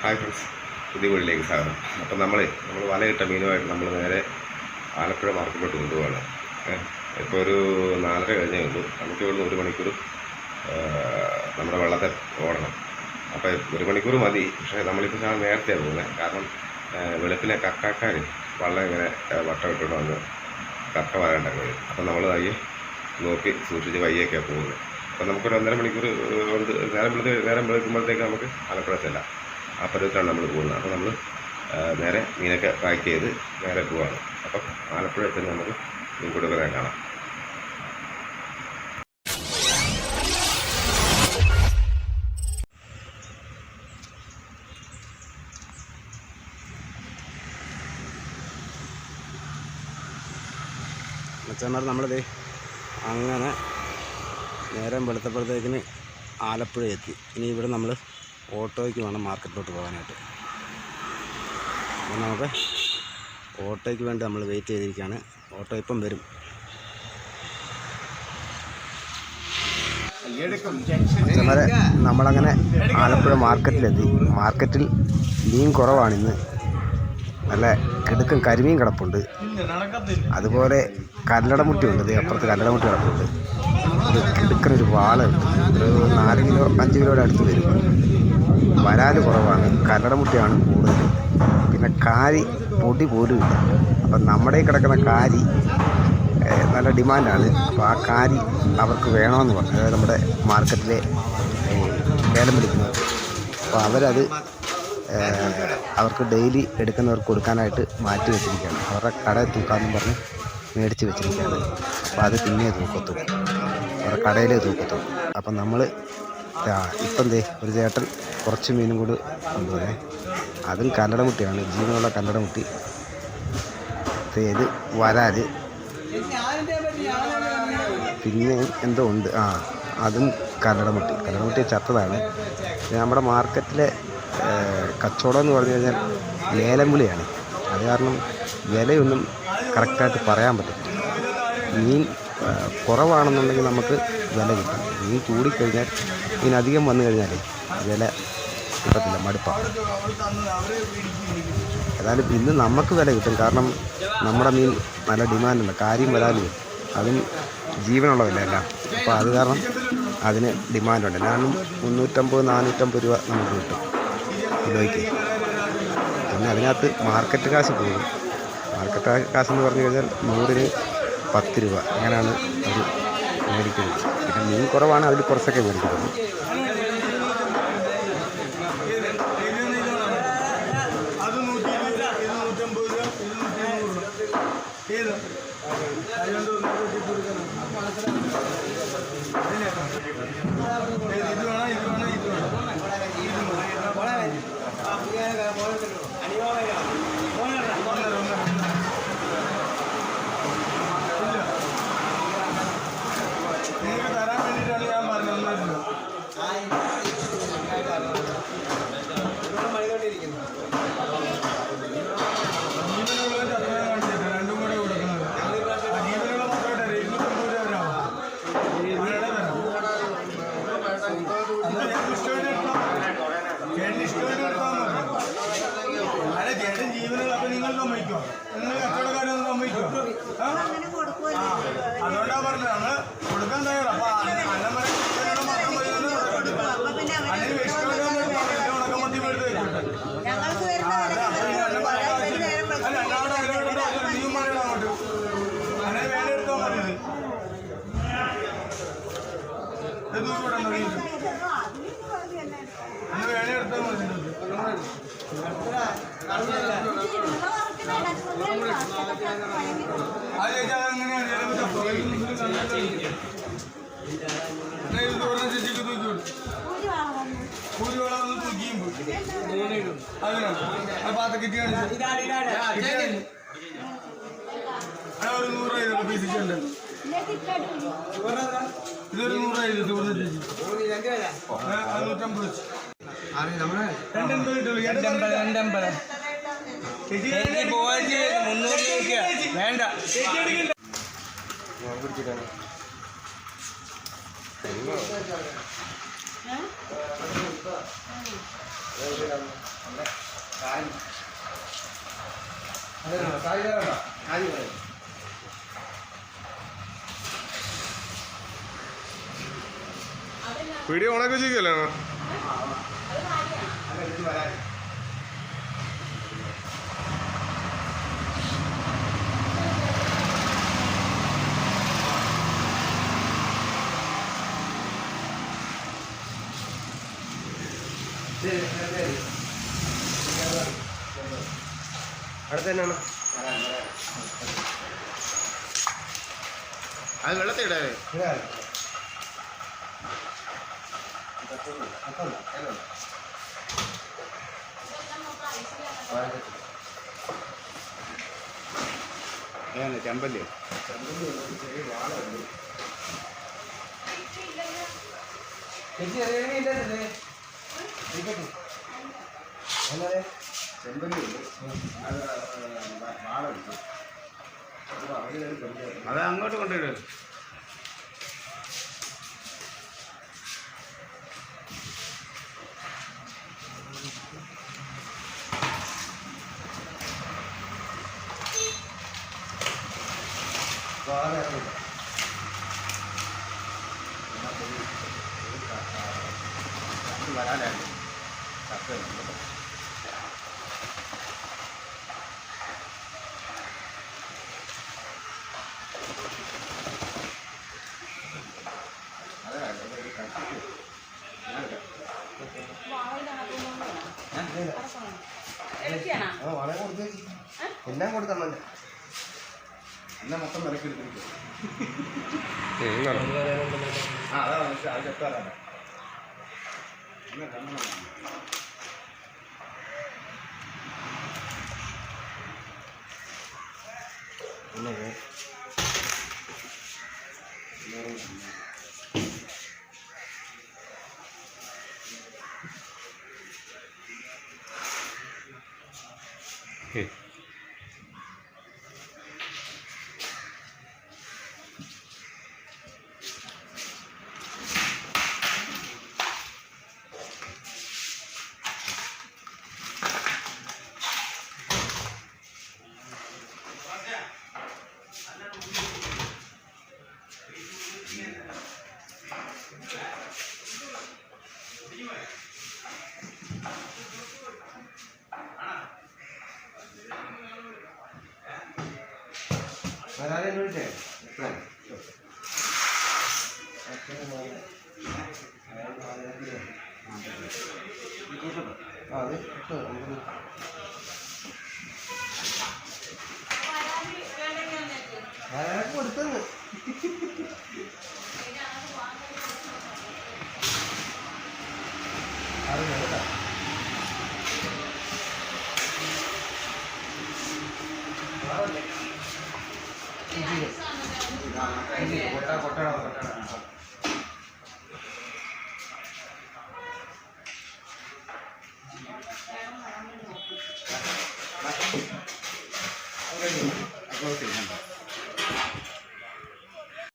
Hi friends, പുതിയ വീട്ടിലേക്ക് സ്വാഗതം. അപ്പം നമ്മൾ വലയിട്ട മീനുമായിട്ട് നമ്മൾ നേരെ ആലപ്പുഴ മാർക്കറ്റിലോട്ട് കൊണ്ടുപോവാണ്. ഇപ്പോൾ ഒരു 4:30 കഴിഞ്ഞേ ഉള്ളൂ. നമുക്ക് ഇവിടുന്ന് 1 മണിക്കൂർ നമ്മുടെ വെള്ളത്തെ ഓടണം. അപ്പോൾ 1 മണിക്കൂർ മതി. പക്ഷേ നമ്മളിപ്പോൾ നേരത്തെയാണ് പോകുന്നത്. കാരണം വെളുപ്പിനെ കക്കാക്കാർ വള്ളം ഇങ്ങനെ വട്ടം ഇട്ടുകൊണ്ട് വന്ന് കക്ക വരേണ്ടത് വരും. അപ്പം നമ്മൾ വയ്യെ നോക്കി സൂക്ഷിച്ച് വയ്യൊക്കെയാണ് പോകുന്നത്. അപ്പം നമുക്കൊരു 1.5 മണിക്കൂർ കൊണ്ട് നേരം വെളുക്കുമ്പോഴത്തേക്ക് നമുക്ക് ആലപ്പുഴ ചെല്ലാം. ആ പരുവത്തിലാണ് നമ്മൾ പോകുന്നത്. അപ്പോൾ നമ്മൾ നേരെ മീനൊക്കെ പാക്ക് ചെയ്ത് നേരെ പോവാണ്. അപ്പം ആലപ്പുഴ ചെന്ന് നമുക്ക് മീൻ കൊടുക്കുന്നത് കാണാം. മച്ചന്മാർ നമ്മളിത് അങ്ങനെ നേരം വെളുത്തപ്പോഴത്തേക്കിന് ആലപ്പുഴ എത്തി. ഇനി ഇവിടെ നമ്മൾ ഓട്ടോയ്ക്ക് വേണം മാർക്കറ്റിലോട്ട് പോകാനായിട്ട്. അപ്പോൾ നമുക്ക് ഓട്ടോയ്ക്ക് വേണ്ടി നമ്മൾ വെയിറ്റ് ചെയ്തിരിക്കുകയാണ്. ഓട്ടോ ഇപ്പം വരും. മച്ചന്മാരെ നമ്മളങ്ങനെ ആലപ്പുഴ മാർക്കറ്റിലെത്തി. മാർക്കറ്റിൽ മീൻ കുറവാണിന്ന്. നല്ല കിടുക്കൻ കരിമീൻ കിടപ്പുണ്ട്. അതുപോലെ കല്ലടമുട്ടി ഉണ്ട്. അപ്പുറത്ത് കല്ലടമുട്ടി കിടപ്പുണ്ട്. ഒരു കിടുക്കനൊരു വാളുണ്ട്. ഒരു 4 കിലോ 5 കിലോയുടെ അടുത്ത് വരും. വരാൽ കുറവാണ്, കല്ലടമുട്ടിയാണ് കൂടുതൽ. പിന്നെ കാരി പൊടി പോലും ഇല്ല. അപ്പം നമ്മുടെ കിടക്കുന്ന കാരി നല്ല ഡിമാൻഡാണ്. അപ്പോൾ ആ കാരി അവർക്ക് വേണമെന്ന് പറഞ്ഞു. അതായത് നമ്മുടെ മാർക്കറ്റിലെ ലേലം വിളിക്കുന്നത്. അപ്പോൾ അവരത് അവർക്ക് ഡെയിലി എടുക്കുന്നവർക്ക് കൊടുക്കാനായിട്ട് മാറ്റി വെച്ചിരിക്കുകയാണ്. അവരുടെ കടയിൽ തൂക്കാമെന്നും പറഞ്ഞ് മേടിച്ച് വെച്ചിരിക്കുകയാണ്. അപ്പോൾ അത് പിന്നെ തൂക്കത്തും അവരുടെ കടയിലേ തൂക്കത്തും. അപ്പം നമ്മൾ ഇപ്പം ഒരു ചേട്ടൻ കുറച്ച് മീനും കൂടി കൊണ്ടുപോകണേ. അതും കല്ലടമുട്ടിയാണ്, ജീവനുള്ള കല്ലടമുട്ടി. ഇത് വരാൽ, പിന്നെ എന്തോ ഉണ്ട്, അതും കല്ലടമുട്ടി ചത്തതാണ്. നമ്മുടെ മാർക്കറ്റിലെ കച്ചവടം എന്ന് പറഞ്ഞു കഴിഞ്ഞാൽ ലേലം വിളിയാണ്. അത് കാരണം വിലയൊന്നും കറക്റ്റായിട്ട് പറയാൻ പറ്റില്ല. മീൻ കുറവാണെന്നുണ്ടെങ്കിൽ നമുക്ക് വില കിട്ടും. മീൻ കൂടിക്കഴിഞ്ഞാൽ മീൻ അധികം വന്നു കഴിഞ്ഞാൽ വില കിട്ടത്തില്ല, മടുപ്പാണ്. ഏതായാലും ഇന്ന് നമുക്ക് വില കിട്ടും. കാരണം നമ്മുടെ മീൻ നല്ല ഡിമാൻഡുണ്ട്. കാര്യം വരാലും അതും ജീവനുള്ളതല്ല എല്ലാം. അപ്പോൾ അത് കാരണം അതിന് ഡിമാൻഡുണ്ട്. ഞാനും 350-450 രൂപ നമുക്ക് കിട്ടും കിലോയ്ക്ക്. പിന്നെ അതിനകത്ത് മാർക്കറ്റ് കാശ് പോകും. മാർക്കറ്റ് കാശെന്ന് പറഞ്ഞു കഴിഞ്ഞാൽ 100-ന് 10 രൂപ അങ്ങനെയാണ് അത് മേടിക്കുന്നത്. പിന്നെ മീൻ കുറവാണ്, അതിൽ കുറച്ചൊക്കെ മേടിക്കുന്നത്. അതുകൊണ്ടാ പറഞ്ഞത് നമ്മള് കൊടുക്കാൻ തയ്യാറാ. അപ്പൊ ഉണക്കമത്തി എടുത്ത് വെച്ചിട്ട് നീയും പറയണം അങ്ങോട്ട്. അങ്ങനെ വേല എടുത്താൽ മതി. ഇത് തൂക്കിവിടണം. അന്ന് വേല എടുത്താൽ മതി. അത് ചോദിച്ചാൽ അങ്ങനെയാണ്. ചേച്ചിക്ക് തൂക്കിവിടും. കൂലിവളം ഒന്ന് തൂക്കിയുമ്പോൾ അതിനാണ് അത് പാത്തക്കിറ്റ് കാണിച്ചു. ഒരു 100 രൂപ ഇതൊക്കെ പീസിച്ചുണ്ട്. ഇതൊരു 100 രൂപ ഇത് സുഹൃത്ത് ചേച്ചി. 150 വേണ്ട. വീഡിയോ ഓണൊക്കെ ചെയ്യല്ലേ? അടുത്ത് തന്നെയാണ്. അത് വെള്ളത്തിടേ ചെമ്പല്ലേ? അത് അങ്ങോട്ട് കൊണ്ടുവരും. വരാനായിരുന്നു എല്ലാം കൊടുത്തമ്മ എന്നെ മൊത്തം വിലക്കെടുത്തിരിക്കും. അതാ മനസ്സിലായി. അത് എത്താറാണ്. വരാതെ വിളിച്ചേ അത് ഇട്ടോ വരാനൊക്കെ കൊടുത്തെന്ന് അറിയാം കൊട്ടാ കൊട്ടാ കൊട്ടാ ക്ലോസ് ചെയ്യുന്നുണ്ടോ?